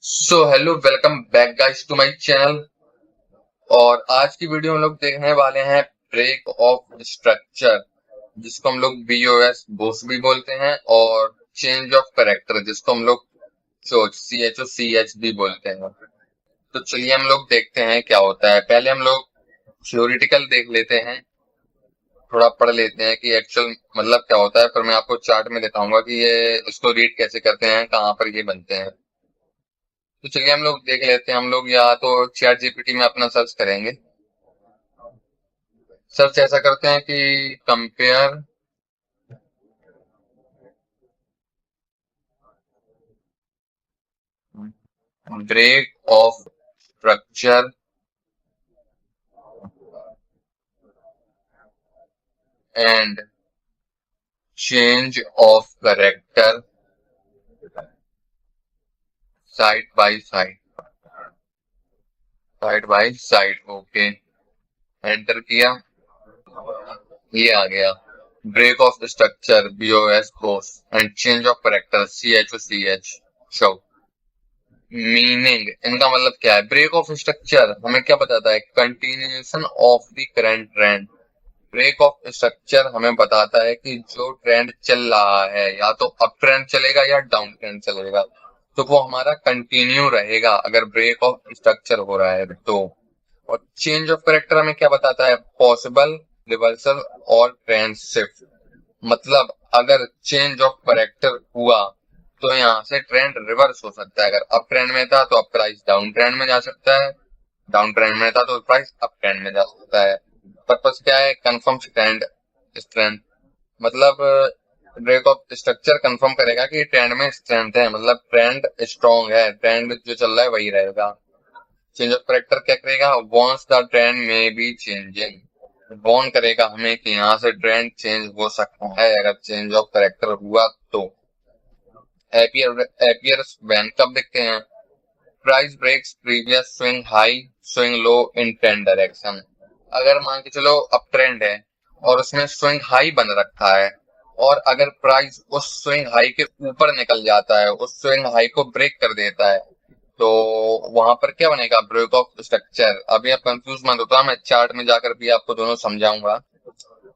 So hello, welcome back guys to my channel. और आज की वीडियो हम लोग देखने वाले हैं ब्रेक ऑफ स्ट्रक्चर, जिसको हम लोग बीओएस बोस भी बोलते हैं, और चेंज ऑफ करेक्टर, जिसको हम लोग CHOCH भी बोलते हैं। तो चलिए हम लोग देखते हैं क्या होता है। पहले हम लोग थ्योरेटिकल देख लेते हैं, थोड़ा पढ़ लेते हैं कि एक्चुअल मतलब क्या होता है, फिर मैं आपको चार्ट में दिखाऊंगा कि ये इसको रीड कैसे करते हैं, कहाँ पर ये बनते हैं। तो चलिए हम लोग देख लेते हैं। हम लोग या तो चैट जीपीटी में अपना सर्च करेंगे। सर्च ऐसा करते हैं कि compare break of structure and change of character side by side, side by side. Okay, enter किया, ये आ गया break of structure BOS BOS and change of character CHOCH show. Meaning इनका मतलब क्या है? ब्रेक ऑफ स्ट्रक्चर हमें क्या बताता है? Continuation of the current trend. Break of structure हमें बताता है कि जो ट्रेंड चल रहा है, या तो अप ट्रेंड चलेगा या डाउन ट्रेंड चलेगा, तो वो हमारा कंटिन्यू रहेगा अगर ब्रेक ऑफ स्ट्रक्चर हो रहा है तो। और चेंज ऑफ करेक्टर हमें क्या बताता है? पॉसिबल रिवर्सल और ट्रेंड शिफ्ट। मतलब अगर चेंज ऑफ करेक्टर हुआ तो यहाँ से ट्रेंड रिवर्स हो सकता है। अगर अप ट्रेंड में था तो अब प्राइस डाउन ट्रेंड में जा सकता है, डाउन ट्रेंड में था तो प्राइस अप ट्रेंड में जा सकता है। पर्पस क्या है? Confirm trend strength. मतलब ब्रेक ऑफ स्ट्रक्चर कंफर्म करेगा कि ट्रेंड में स्ट्रेंथ है, मतलब ट्रेंड स्ट्रॉन्ग है, ट्रेंड जो चल रहा है वही रहेगा। चेंज ऑफ करेक्टर क्या करेगा? वॉन्स द ट्रेंड में बी चेंजिंग। वॉर्न करेगा हमें कि यहाँ से ट्रेंड चेंज हो सकता है अगर चेंज ऑफ करेक्टर हुआ तो। एपियर्स व्हेन कब दिखते हैं? Price breaks previous swing high, swing low in 10 direction. अगर मान के चलो अप ट्रेंड है और उसमें स्विंग हाई बन रखा है, और अगर प्राइस उस स्विंग हाई के ऊपर निकल जाता है, उस स्विंग हाई को ब्रेक कर देता है, तो वहां पर क्या बनेगा? Break of structure. अभी आप कंफ्यूज मत होता, मैं चार्ट में जाकर भी आपको दोनों समझाऊंगा।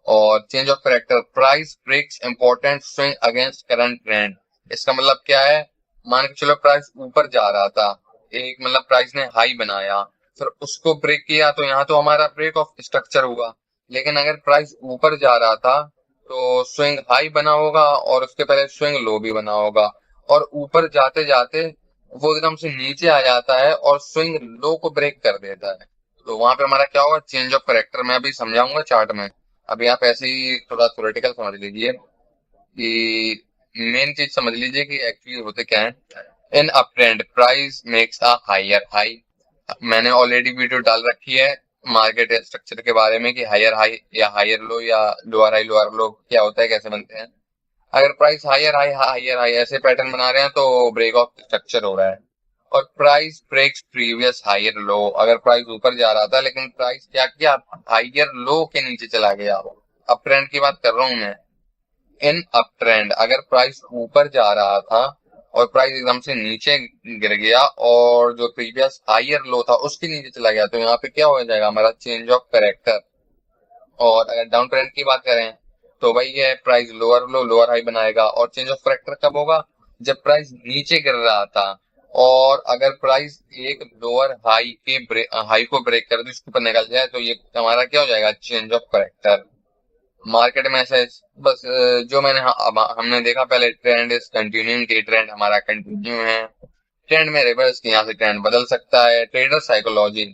और change of character, price breaks important swing against current trend. इसका मतलब क्या है? मान के चलो प्राइस ऊपर जा रहा था, एक मतलब प्राइस ने हाई बनाया, फिर उसको ब्रेक किया, तो यहाँ तो हमारा ब्रेक ऑफ स्ट्रक्चर हुआ। लेकिन अगर प्राइस ऊपर जा रहा था तो स्विंग हाई बना होगा, और उसके पहले स्विंग लो भी बना होगा, और ऊपर जाते जाते वो एकदम से नीचे आ जाता है और स्विंग लो को ब्रेक कर देता है, तो वहां पे हमारा क्या होगा? Change of character. मैं अभी समझाऊंगा चार्ट में। अभी आप ऐसे ही थोड़ा थ्योरेटिकल समझ लीजिए कि मेन चीज समझ लीजिए कि एक्चुअली होते क्या है। In up trend price makes a higher high. मैंने ऑलरेडी वीडियो डाल रखी है मार्केट स्ट्रक्चर के बारे में कि हायर हाई या हायर लो या लोअर लो क्या होता है, कैसे बनते हैं। अगर प्राइस हायर हाई ऐसे पैटर्न बना रहे हैं तो ब्रेक ऑफ स्ट्रक्चर हो रहा है। और price breaks previous higher low, अगर प्राइस ऊपर जा रहा था लेकिन प्राइस क्या किया? हायर लो के नीचे चला गया। अप ट्रेंड की बात कर रहा हूं मैं। इन अप ट्रेंड अगर प्राइस ऊपर जा रहा था और प्राइस एकदम से नीचे गिर गया, और जो प्रीवियस हायर लो था उसके नीचे चला गया, तो यहाँ पे क्या हो जाएगा? हमारा चेंज ऑफ करेक्टर। और अगर डाउन ट्रेंड की बात करें तो वही है, price lower low lower high बनाएगा। और चेंज ऑफ करेक्टर कब होगा? जब प्राइस नीचे गिर रहा था, और अगर प्राइस एक लोअर हाई के हाई को ब्रेक कर दे, उसके ऊपर निकल जाए, तो ये हमारा क्या हो जाएगा? Change of character. मार्केट में ऐसे बस जो मैंने अब हमने देखा पहले, ट्रेंड इज कंटिन्यूइंग, के ट्रेंड हमारा कंटिन्यू है। ट्रेंड में रिवर्स की यहाँ से ट्रेंड बदल सकता है। ट्रेडर साइकोलॉजी,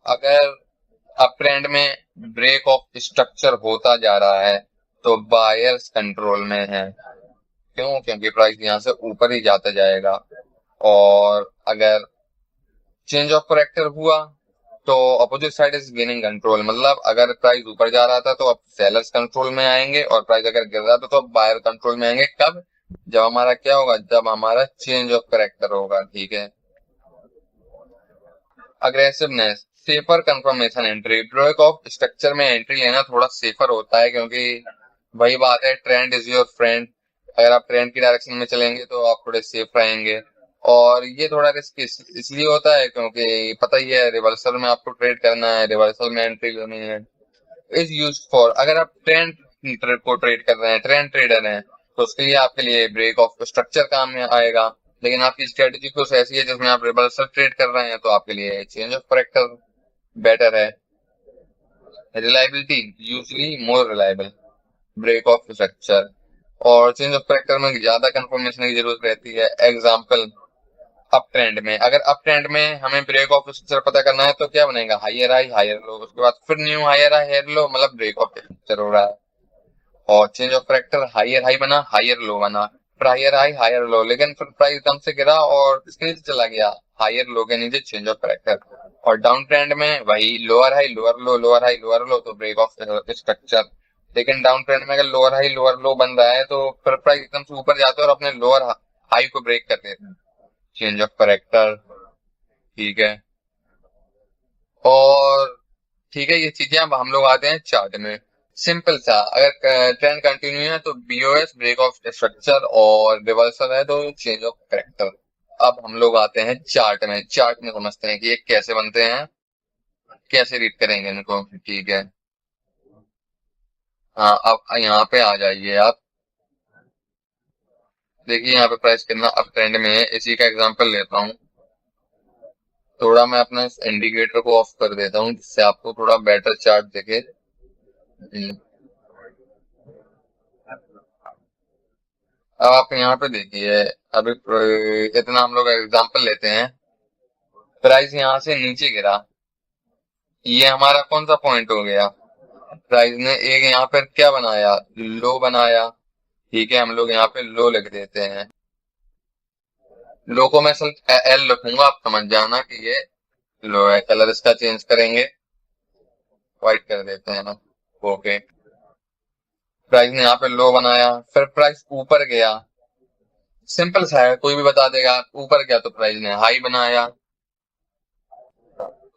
अगर अप ट्रेंड में ब्रेक ऑफ स्ट्रक्चर होता जा रहा है तो बायर्स कंट्रोल में है। क्यों? क्योंकि प्राइस यहाँ से ऊपर ही जाता जाएगा। और अगर चेंज ऑफ करेक्टर हुआ तो opposite side is gaining control. मतलब अगर प्राइस ऊपर जा रहा था तो अब सेलर्स कंट्रोल में आएंगे, और प्राइस अगर गिर रहा था तो अब बायर कंट्रोल में आएंगे। कब? जब हमारा क्या होगा? जब हमारा चेंज ऑफ करेक्टर होगा। ठीक है। Aggressiveness, safer confirmation entry. Break of structure में एंट्री लेना थोड़ा सेफर होता है, क्योंकि वही बात है, ट्रेंड इज योर फ्रेंड। अगर आप ट्रेंड की डायरेक्शन में चलेंगे तो आप थोड़े सेफ रहेंगे। और ये थोड़ा रिस्क इसलिए होता है क्योंकि पता ही है रिवर्सल में आपको ट्रेड करना है, रिवर्सल में एंट्री लेनी है। इज यूज फॉर, अगर आप ट्रेंड को ट्रेड कर रहे हैं, ट्रेंड ट्रेडर हैं, तो उसके लिए आपके लिए ब्रेक ऑफ स्ट्रक्चर काम में आएगा। लेकिन आपकी स्ट्रेटेजी कुछ ऐसी है जिसमें आप रिवर्सल ट्रेड कर रहे हैं, तो आपके लिए चेंज ऑफ करेक्टर बेटर है। Reliability, usually more reliable break of structure, और चेंज ऑफ करेक्टर में ज्यादा कंफर्मेशन की जरूरत रहती है। एग्जाम्पल, अप ट्रेंड में, अगर अप ट्रेंड में हमें ब्रेक ऑफ स्ट्रक्चर पता करना है तो क्या बनेगा, हायर हाई हायर लो, उसके बाद फिर new higher high higher low, मतलब ब्रेक ऑफ स्ट्रक्चर हो रहा है। और change of character, higher high बना, हायर लो बना, फिर हायर हाई हायर लो, लेकिन फिर प्राइस एकदम से गिरा और इसके नीचे चला गया, हायर लो के नीचे चेंज ऑफ करेक्टर। और डाउन ट्रेंड में वही lower high lower low, lower high lower लो, तो ब्रेक ऑफ स्ट्रक्चर। लेकिन डाउन ट्रेंड में अगर लोअर हाई लोअर लो बन रहा है तो फिर प्राइस एकदम से ऊपर जाते हैं और अपने लोअर हाई को ब्रेक कर देते हैं, चेंज ऑफ करेक्टर। ठीक है, और ठीक है, ये चीजें अब हम लोग आते हैं चार्ट में। सिंपल सा, अगर ट्रेंड कंटिन्यू है तो बीओएस ब्रेक ऑफ स्ट्रक्चर, और रिवर्सल है तो चेंज ऑफ करेक्टर। अब हम लोग आते हैं चार्ट में, चार्ट में समझते हैं कि ये कैसे बनते हैं, कैसे रीड करेंगे इनको। ठीक है, हाँ, अब यहाँ पे आ जाइए आप। देखिए यहाँ पे प्राइस कितना अप ट्रेंड में है, इसी का एग्जांपल लेता हूँ। थोड़ा मैं अपना इस इंडिकेटर को ऑफ कर देता हूँ जिससे आपको थोड़ा बेटर चार्ट दिखे। अब आप यहाँ पे देखिए, अभी इतना हम लोग एग्जांपल लेते हैं। प्राइस यहाँ से नीचे गिरा, ये हमारा कौन सा पॉइंट हो गया, प्राइस ने एक यहाँ पर क्या बनाया, लो बनाया। ठीक है, हम लोग यहाँ पे लो लिख देते हैं। लो को मैं सिर्फ एल लिखूंगा, आप समझ जाना कि ये लो है। कलर इसका चेंज करेंगे, व्हाइट कर देते हैं ना। ओके, प्राइस ने यहाँ पे लो बनाया, फिर प्राइस ऊपर गया। सिंपल सा है, कोई भी बता देगा। ऊपर गया तो प्राइस ने हाई बनाया,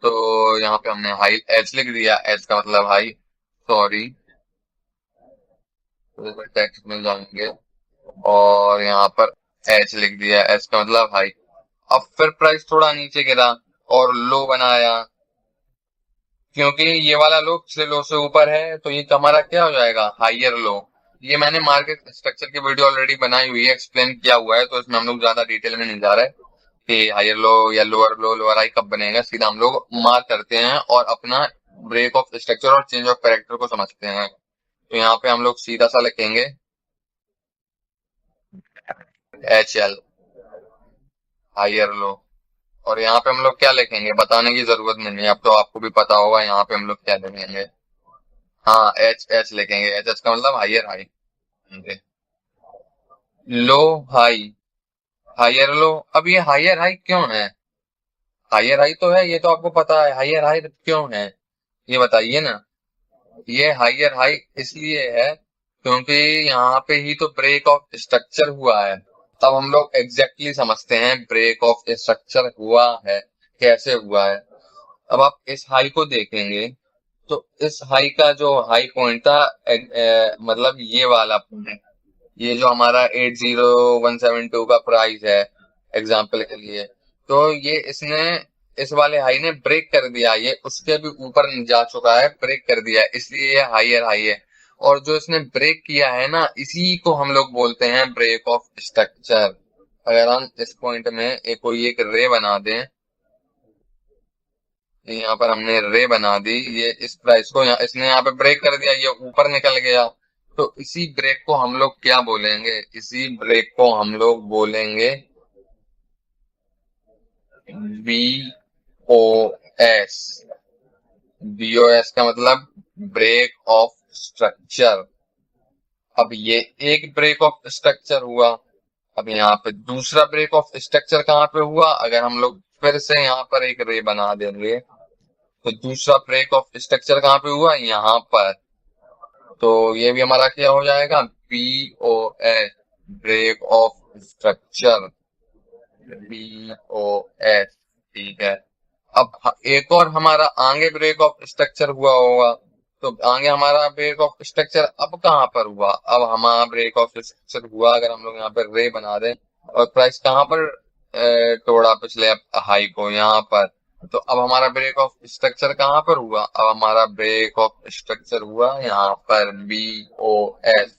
तो यहाँ पे हमने हाई एच लिख दिया, एच का मतलब हाई। सॉरी, टेक्स्ट में जाएंगे और यहाँ पर एच लिख दिया, एच का मतलब हाई। अब फिर प्राइस थोड़ा नीचे गिरा और लो बनाया, क्योंकि ये वाला लो पिछले लो से ऊपर है तो ये हमारा क्या हो जाएगा, हाइयर लो। ये मैंने मार्केट स्ट्रक्चर की वीडियो ऑलरेडी बनाई हुई है, एक्सप्लेन किया हुआ है, तो इसमें हम लोग ज्यादा डिटेल में नहीं जा रहे कि हायर लो या लोअर लो लोअर हाई कब बनेगा। सीधा हम लोग मार्क करते हैं और अपना ब्रेक ऑफ स्ट्रक्चर और चेंज ऑफ कैरेक्टर को समझते हैं। तो यहाँ पे हम लोग सीधा सा लिखेंगे एच एल, हायर लो। और यहाँ पे हम लोग क्या लिखेंगे, बताने की जरूरत नहीं है, अब तो आपको भी पता होगा यहाँ पे हम लोग क्या लिखेंगे। हाँ, एच एच लिखेंगे, एच एच का मतलब हायर हाई। लो हाई, हायर लो। अब ये हायर हाई क्यों है, हायर हाई तो है, ये तो आपको पता है, हायर हाई क्यों है ये बताइए ना। ये हायर हाई इसलिए है क्योंकि यहाँ पे ही तो ब्रेक ऑफ स्ट्रक्चर हुआ है। तब हम लोग एग्जैक्टली समझते हैं ब्रेक ऑफ स्ट्रक्चर हुआ है, कैसे हुआ है। अब आप इस हाई को देखेंगे तो इस हाई का जो हाई पॉइंट था, मतलब ये वाला पॉइंट, ये जो हमारा 80172 का प्राइस है एग्जांपल के लिए, तो ये इसने इस वाले हाई ने ब्रेक कर दिया, ये उसके भी ऊपर जा चुका है, ब्रेक कर दिया, इसलिए ये हायर हाई है। और जो इसने ब्रेक किया है ना, इसी को हम लोग बोलते हैं ब्रेक ऑफ स्ट्रक्चर। अगर हम इस पॉइंट में एक कोई एक रे बना दें, यहाँ पर हमने रे बना दी, ये इस प्राइस को इसने यहाँ पे ब्रेक कर दिया, ये ऊपर निकल गया, तो इसी ब्रेक को हम लोग क्या बोलेंगे, इसी ब्रेक को हम लोग बोलेंगे बी ओ एस। बीओएस का मतलब ब्रेक ऑफ स्ट्रक्चर। अब ये एक ब्रेक ऑफ स्ट्रक्चर हुआ। अब यहाँ पे दूसरा ब्रेक ऑफ स्ट्रक्चर कहाँ पे हुआ, अगर हम लोग फिर से यहाँ पर एक रे बना देंगे तो दूसरा ब्रेक ऑफ स्ट्रक्चर कहाँ पे हुआ, यहाँ पर। तो ये भी हमारा क्या हो जाएगा, BOS break of structure, BOS. ठीक है, अब एक और हमारा आगे ब्रेक ऑफ स्ट्रक्चर हुआ होगा, तो आगे हमारा ब्रेक ऑफ स्ट्रक्चर अब कहाँ पर हुआ, अब हमारा ब्रेक ऑफ स्ट्रक्चर हुआ, अगर हम लोग यहाँ पर रे बना दें और प्राइस कहाँ पर तोड़ा पिछले हाई को यहाँ पर, तो अब हमारा ब्रेक ऑफ स्ट्रक्चर कहाँ पर हुआ? अब हमारा ब्रेक ऑफ स्ट्रक्चर हुआ यहाँ पर BOS।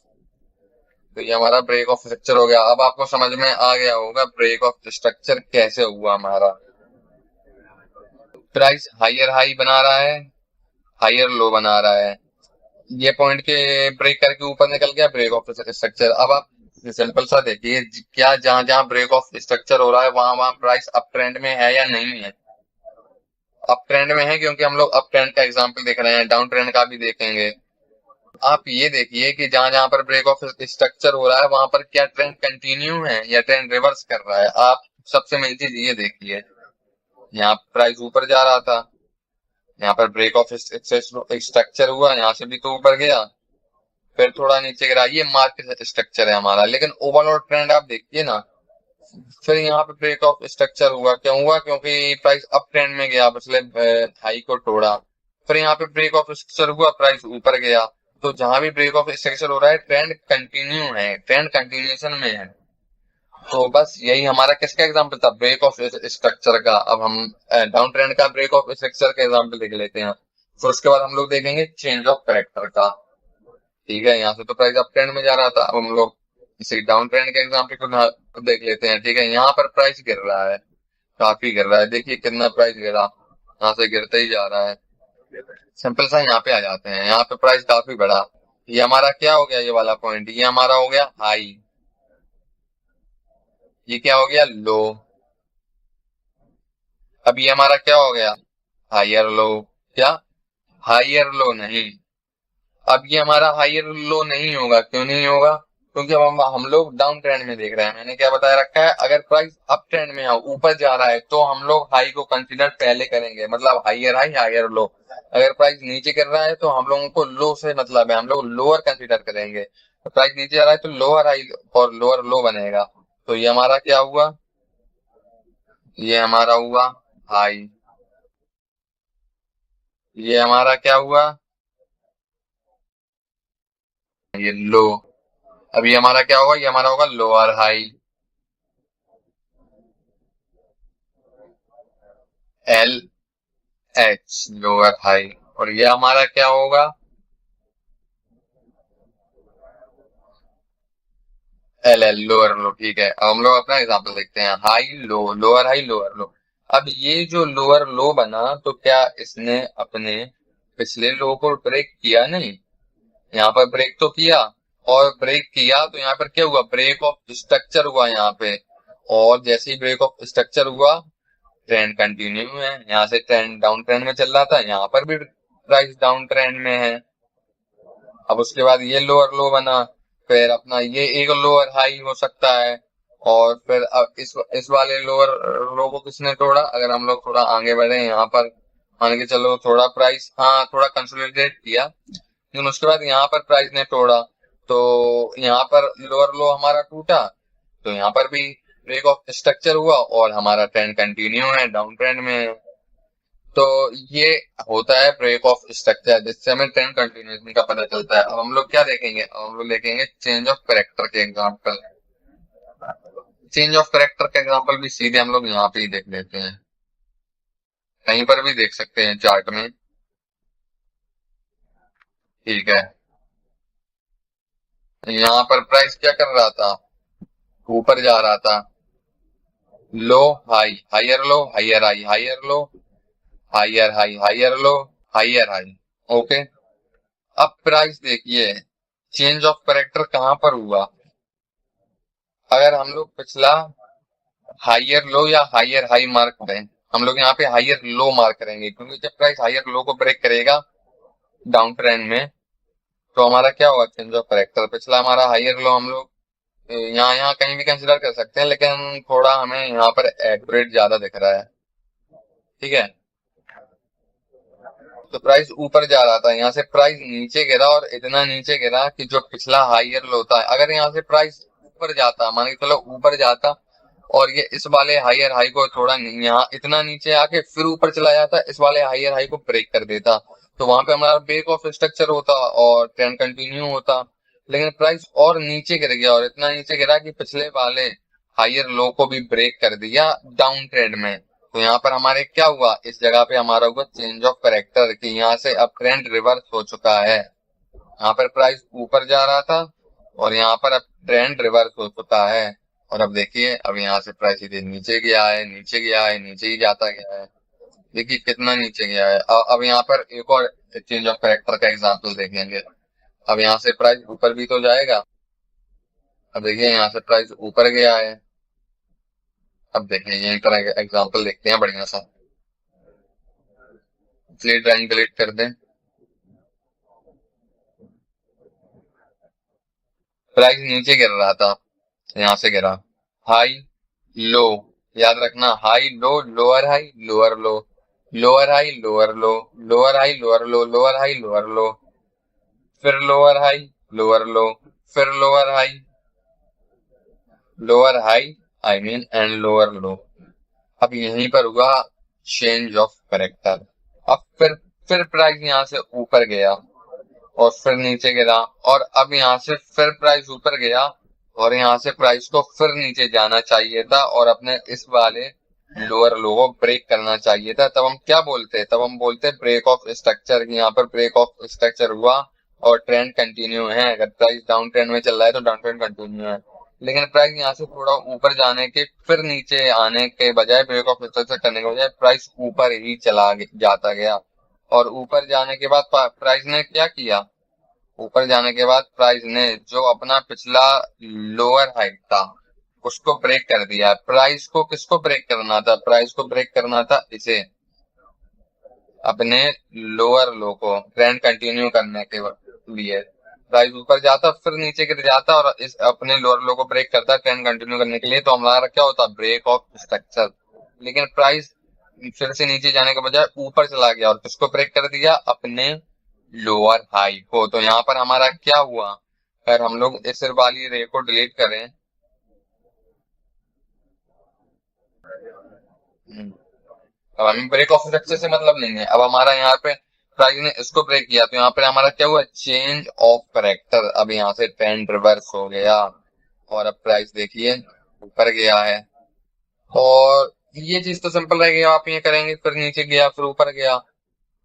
तो ये हमारा ब्रेक ऑफ स्ट्रक्चर हो गया। अब आपको समझ में आ गया होगा ब्रेक ऑफ स्ट्रक्चर कैसे हुआ हमारा। प्राइस हायर हाई बना रहा है, हायर लो बना रहा है, ये पॉइंट के ब्रेक करके ऊपर निकल गया ब्रेक ऑफ स्ट्रक्चर। अब आप सिंपल सा देखिए, क्या जहां जहां ब्रेक ऑफ स्ट्रक्चर हो रहा है वहां वहां प्राइस अप ट्रेंड में है या नहीं है? अप ट्रेंड में है, क्योंकि हम लोग अप ट्रेंड का एग्जांपल देख रहे हैं, डाउन ट्रेंड का भी देखेंगे। आप ये देखिए कि जहां जहां पर ब्रेक ऑफ स्ट्रक्चर हो रहा है वहां पर क्या ट्रेंड कंटिन्यू है या ट्रेंड रिवर्स कर रहा है। आप सबसे मेन चीज ये देखिए, यहाँ प्राइस ऊपर जा रहा था, यहाँ पर ब्रेक ऑफ स्ट्रक्चर हुआ, यहाँ से भी तो ऊपर गया, फिर थोड़ा नीचे गिरा। ये मार्केट स्ट्रक्चर है हमारा, लेकिन ओवरऑल ट्रेंड आप देखिए ना, फिर यहाँ पे ब्रेक ऑफ स्ट्रक्चर हुआ, क्यों हुआ? क्योंकि प्राइस अप ट्रेंड में गया, पिछले हाई को तोड़ा, फिर यहाँ पे ब्रेक ऑफ स्ट्रक्चर हुआ, प्राइस ऊपर गया। तो जहां भी ब्रेक ऑफ स्ट्रक्चर हो रहा है ट्रेंड कंटिन्यू है, ट्रेंड कंटिन्यूएशन में है। तो बस यही हमारा किसका एग्जांपल था? ब्रेक ऑफ स्ट्रक्चर का। अब हम डाउन ट्रेंड का ब्रेक ऑफ स्ट्रक्चर का एग्जांपल देख लेते हैं, फिर उसके बाद हम लोग देखेंगे चेंज ऑफ कैरेक्टर का। ठीक है, यहाँ से तो प्राइस अप ट्रेंड में जा रहा था, अब हम लोग इसे डाउन ट्रेंड के एग्जांपल को देख लेते हैं। ठीक है, यहाँ पर प्राइस गिर रहा है, काफी गिर रहा है, देखिए कितना प्राइस गिरा, यहाँ से गिरते ही जा रहा है। सिंपल सा यहाँ पे आ जाते हैं, यहाँ पे प्राइस काफी बढ़ा, ये हमारा क्या हो गया? ये वाला पॉइंट, ये हमारा हो गया हाई, ये क्या हो गया? लो। अब ये हमारा क्या हो गया? Higher low. क्या? हायर लो नहीं। अब ये हमारा हायर लो नहीं होगा, क्यों नहीं होगा? क्योंकि अब हम लोग डाउन ट्रेंड में देख रहे हैं। मैंने क्या बताया रखा है, अगर प्राइस अप ट्रेंड में है, ऊपर जा रहा है, तो हम लोग हाई को कंसीडर पहले करेंगे, मतलब हायर हाई हायर लो। अगर प्राइस नीचे कर रहा है तो हम लोगों को लो से मतलब है, हम लोग लोअर कंसीडर करेंगे। तो प्राइस नीचे जा रहा है तो लोअर हाई और लोअर लो बनेगा। तो ये हमारा क्या हुआ? ये हमारा हुआ हाई, ये हमारा क्या हुआ? ये लो। अब ये हमारा क्या होगा? ये हमारा होगा lower high, LH lower high, और ये हमारा क्या होगा? LL लोअर लो। ठीक है, अब हम लोग अपना एग्जांपल देखते हैं, high low, lower high lower लो। अब ये जो लोअर लो बना, तो क्या इसने अपने पिछले लो को ब्रेक किया? नहीं, यहाँ पर ब्रेक तो किया, और ब्रेक किया तो यहाँ पर क्या हुआ? ब्रेक ऑफ स्ट्रक्चर हुआ यहाँ पे, और जैसे ही ब्रेक ऑफ स्ट्रक्चर हुआ ट्रेंड कंटिन्यू है, यहाँ से ट्रेंड डाउन ट्रेंड में चल रहा था, यहाँ पर भी प्राइस डाउन ट्रेंड में है। अब उसके बाद ये लोअर लो बना, फिर अपना ये एक लोअर हाई हो सकता है, और फिर अब इस वाले लोअर लो को किसने तोड़ा? अगर हम लोग थोड़ा आगे बढ़े यहाँ पर, मान के चलो थोड़ा प्राइस हाँ थोड़ा कंसोलिडेट किया, लेकिन उसके बाद यहाँ पर प्राइस ने तोड़ा, तो यहाँ पर लोअर लो हमारा टूटा, तो यहाँ पर भी ब्रेक ऑफ स्ट्रक्चर हुआ और हमारा ट्रेंड कंटिन्यू है, डाउन ट्रेंड में है। तो ये होता है ब्रेक ऑफ स्ट्रक्चर, जिससे हमें ट्रेंड कंटिन्यूएशन का पता चलता है। अब हम लोग क्या देखेंगे? अब हम लोग देखेंगे चेंज ऑफ कैरेक्टर के एग्जांपल। चेंज ऑफ कैरेक्टर का एग्जांपल भी सीधे हम लोग यहाँ पे ही देख लेते हैं, कहीं पर भी देख सकते हैं चार्ट में। ठीक है, यहाँ पर प्राइस क्या कर रहा था? ऊपर जा रहा था, low high higher low higher high higher low higher high higher low higher high. Okay, अब प्राइस देखिए चेंज ऑफ कैरेक्टर कहां पर हुआ? अगर हम लोग पिछला हायर लो या हायर हाई मार्क करें, हम लोग यहाँ पे हायर लो मार्क करेंगे, क्योंकि जब प्राइस हायर लो को ब्रेक करेगा डाउन ट्रेंड में, तो हमारा क्या होगा? Change of character. पिछला हमारा हायर लो हम लोग यहाँ यहाँ कहीं भी कंसिडर कर सकते हैं, लेकिन थोड़ा हमें यहाँ पर एक्यूरेट ज्यादा दिख रहा है। ठीक है, तो प्राइस ऊपर जा रहा था, यहाँ से प्राइस नीचे गिरा, और इतना नीचे गिरा कि जो पिछला हायर लो था, अगर यहाँ से प्राइस ऊपर जाता, मान के चलो ऊपर जाता, और ये इस वाले हायर हाई को थोड़ा यहाँ इतना नीचे आके फिर ऊपर चला जाता, इस वाले हायर हाई को ब्रेक कर देता, तो वहां पे हमारा ब्रेक ऑफ स्ट्रक्चर होता और ट्रेंड कंटिन्यू होता। लेकिन प्राइस और नीचे गिर गया, और इतना नीचे गिरा कि पिछले वाले हायर लो को भी ब्रेक कर दिया डाउन ट्रेंड में। तो यहाँ पर हमारे क्या हुआ, इस जगह पे हमारा हुआ चेंज ऑफ करेक्टर कि यहाँ से अब ट्रेंड रिवर्स हो चुका है। यहाँ पर प्राइस ऊपर जा रहा था और यहाँ पर अब ट्रेंड रिवर्स हो चुका है। और अब देखिए अब यहाँ से प्राइस सीधे नीचे गया है, नीचे गया है, नीचे ही जाता गया है। देखिए कितना नीचे गया है। अब यहाँ पर एक और चेंज ऑफ करेक्टर का एग्जांपल देखेंगे। अब यहाँ से प्राइस ऊपर भी तो जाएगा। अब देखिए यहाँ से प्राइस ऊपर गया है। अब देखिए ये तरह का एग्जांपल देखते हैं बढ़िया सा। इसलिए ड्राइंग डिलीट कर दें। प्राइस नीचे गिर रहा था, यहाँ से गिरा, हाई लो, याद रखना high low lower high lower low, lower high lower low, lower high lower low, lower high lower लो, फिर लोअर हाई लोअर लो, फिर lower high lower high I mean and lower लो। अब यहीं पर हुआ चेंज ऑफ करेक्टर। अब फिर price यहाँ से ऊपर गया और फिर नीचे गिरा और अब यहाँ से फिर प्राइस ऊपर गया और यहाँ से प्राइस को फिर नीचे जाना चाहिए था और अपने इस वाले लोअर लो को ब्रेक करना चाहिए था। तब हम क्या बोलते, तब हम बोलते ब्रेक ऑफ स्ट्रक्चर। यहाँ पर ब्रेक ऑफ स्ट्रक्चर हुआ और ट्रेंड कंटिन्यू है। अगर प्राइस डाउन ट्रेंड में चल रहा है तो डाउन ट्रेंड कंटिन्यू है, लेकिन प्राइस यहाँ से थोड़ा ऊपर जाने के फिर नीचे आने के बजाय, ब्रेक ऑफ स्ट्रक्चर करने के बजाय प्राइस ऊपर ही जाता गया। और ऊपर जाने के बाद प्राइस ने क्या किया, ऊपर जाने के बाद प्राइस ने जो अपना पिछला लोअर हाइट था उसको ब्रेक कर दिया। प्राइस को किसको ब्रेक करना था, प्राइस को ब्रेक करना था इसे, अपने लोअर लो को ट्रेंड कंटिन्यू करने के लिए। प्राइस ऊपर जाता फिर नीचे गिर जाता और इस अपने लोअर लो को ब्रेक करता ट्रेंड कंटिन्यू करने के लिए, तो हमारा क्या होता ब्रेक ऑफ स्ट्रक्चर। लेकिन प्राइस फिर से नीचे जाने के बजाय ऊपर चला गया और किसको ब्रेक कर दिया, अपने लोअर हाई को। तो यहाँ पर हमारा क्या हुआ, अगर हम लोग इस वाली रे को डिलीट करें, अब हमें ब्रेक ऑफ स्ट्रक्चर से मतलब नहीं है। अब हमारा यहाँ पे प्राइस ने इसको ब्रेक किया तो यहाँ पे हमारा क्या हुआ, चेंज ऑफ करेक्टर। अब यहाँ से ट्रेंड रिवर्स हो गया और अब प्राइस देखिए ऊपर गया है। और ये चीज तो सिंपल रहेगी, आप ये करेंगे फिर नीचे गया फिर ऊपर गया।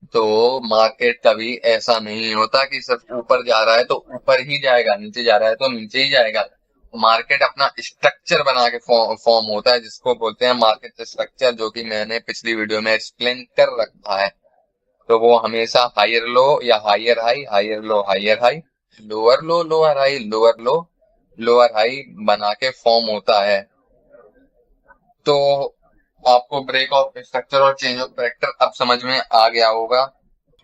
तो मार्केट कभी ऐसा नहीं होता कि सिर्फ ऊपर जा रहा है तो ऊपर ही जाएगा, नीचे जा रहा है तो नीचे ही जाएगा। मार्केट अपना स्ट्रक्चर बना के फॉर्म होता है, जिसको बोलते हैं मार्केट स्ट्रक्चर, जो कि मैंने पिछली वीडियो में एक्सप्लेन कर रखा है। तो वो हमेशा हायर लो या higher high, higher low higher high, lower low lower high, lower low lower high बना के फॉर्म होता है। तो आपको ब्रेक ऑफ स्ट्रक्चर और चेंज ऑफ कैरेक्टर अब समझ में आ गया होगा।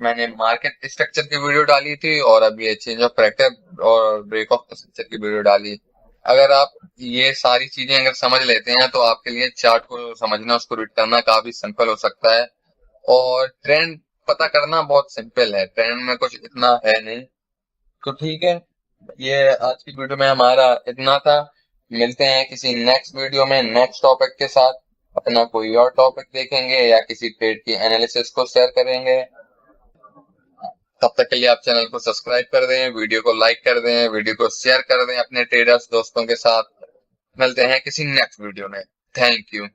मैंने मार्केट स्ट्रक्चर की वीडियो डाली थी और अब ये चेंज ऑफ कैरेक्टर और ब्रेक ऑफ स्ट्रक्चर की वीडियो डाली। अगर आप ये सारी चीजें अगर समझ लेते हैं तो आपके लिए चार्ट को समझना, उसको रीड करना काफी सिंपल हो सकता है। और ट्रेंड पता करना बहुत सिंपल है, ट्रेंड में कुछ इतना है नहीं। तो ठीक है, ये आज की वीडियो में हमारा इतना था। मिलते हैं किसी नेक्स्ट वीडियो में नेक्स्ट टॉपिक के साथ, अपना कोई और टॉपिक देखेंगे या किसी ट्रेड की एनालिसिस को शेयर करेंगे। तब तक के लिए आप चैनल को सब्सक्राइब कर दें, वीडियो को लाइक कर दें, वीडियो को शेयर कर दें अपने ट्रेडर्स दोस्तों के साथ। मिलते हैं किसी नेक्स्ट वीडियो में। Thank you.